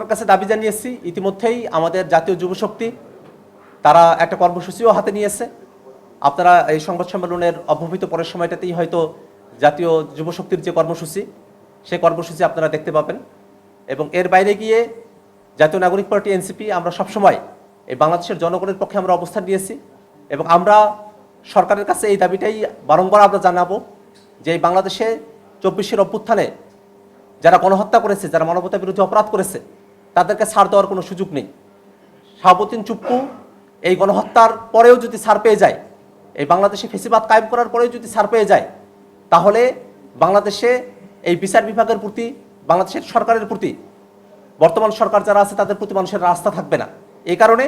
সরকারের কাছে দাবি জানিয়েছি। ইতিমধ্যেই আমাদের জাতীয় যুবশক্তি তারা একটা কর্মসূচিও হাতে নিয়েছে। আপনারা এই সংবাদ সম্মেলনের অব্যবহিত পরের সময়টাতেই হয়তো জাতীয় যুবশক্তির যে কর্মসূচি, সেই কর্মসূচি আপনারা দেখতে পাবেন। এবং এর বাইরে গিয়ে জাতীয় নাগরিক পার্টি এনসিপি আমরা সবসময় এই বাংলাদেশের জনগণের পক্ষে আমরা অবস্থান নিয়েছি এবং আমরা সরকারের কাছে এই দাবিটাই বারংবার আমরা জানাবো যে এই বাংলাদেশে 24-এর অভ্যুত্থানে যারা গণহত্যা করেছে, যারা মানবতা বিরোধী অপরাধ করেছে, তাদেরকে ছাড় দেওয়ার কোনো সুযোগ নেই। শাহাবুদ্দিন চুপ্পু এই গণহত্যার পরেও যদি ছাড় পেয়ে যায়, এই বাংলাদেশে ফেসিবাদ কায়েম করার পরেও যদি ছাড় পেয়ে যায়, তাহলে বাংলাদেশে এই বিচার বিভাগের প্রতি, বাংলাদেশের সরকারের প্রতি, বর্তমান সরকার যারা আছে তাদের প্রতি মানুষের আস্থা থাকবে না। এই কারণে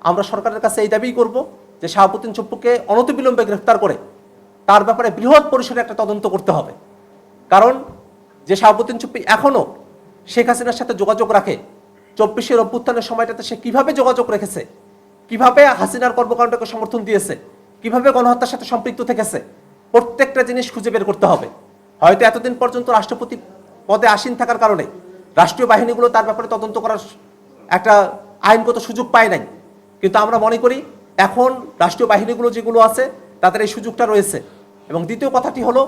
আমরা সরকারের কাছে এই দাবিই করব যে শাহাবুদ্দিন চুপ্পুকে অনতিবিলম্বে গ্রেফতার করে তার ব্যাপারে বৃহৎ পরিসরে একটা তদন্ত করতে হবে। কারণ যে শাহাবুদ্দিন চুপ্পু এখনও শেখ হাসিনার সাথে যোগাযোগ রাখে, 24-এর অভ্যুত্থানের সময়টাতে সে কিভাবে যোগাযোগ রেখেছে, কিভাবে হাসিনার কর্মকাণ্ডকে সমর্থন দিয়েছে, কিভাবে গণহত্যার সাথে সম্পৃক্ত থেকেছে, প্রত্যেকটা জিনিস খুঁজে বের করতে হবে। হয়তো এতদিন পর্যন্ত রাষ্ট্রপতি পদে আসীন থাকার কারণে রাষ্ট্রীয় বাহিনীগুলো তার ব্যাপারে তদন্ত করার একটা আইনগত সুযোগ পায় নাই, কিন্তু আমরা মনে করি এখন রাষ্ট্রীয় বাহিনীগুলো যেগুলো আছে তাদের এই সুযোগটা রয়েছে। এবং দ্বিতীয় কথাটি হলো,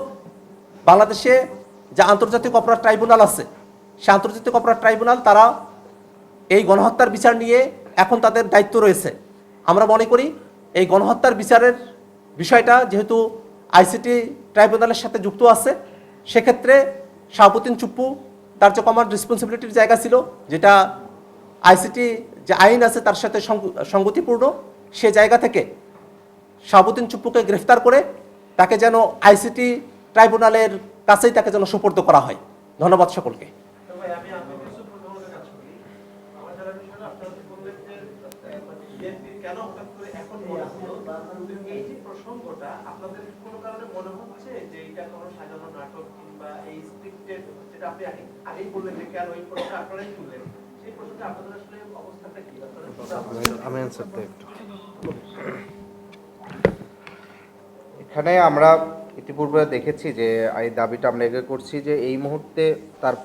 বাংলাদেশে যে আন্তর্জাতিক অপরাধ ট্রাইব্যুনাল আছে, সে আন্তর্জাতিক অপরাধ ট্রাইব্যুনাল তারা এই গণহত্যার বিচার নিয়ে এখন তাদের দায়িত্ব রয়েছে। আমরা মনে করি এই গণহত্যার বিচারের বিষয়টা যেহেতু আইসিটি ট্রাইব্যুনালের সাথে যুক্ত আছে, সেক্ষেত্রে শাহাবুদ্দিন চুপ্পু তার যে কমান্ড রেসপন্সিবিলিটির জায়গা ছিল, যেটা আইসিটি যে আইন আছে তার সাথে সঙ্গতিপূর্ণ, সে জায়গা থেকে শাহাবুদ্দিন চুপ্পুকে গ্রেফতার করে তাকে যেন আইসিটি ট্রাইব্যুনালের কাছেই তাকে যেন সুপর্দ করা হয়। ধন্যবাদ সকলকে। এখানে আমরা ইতিপূর্বে দেখেছি যে এই দাবিটা আমরা এগিয়ে করছি যে এই মুহূর্তে তার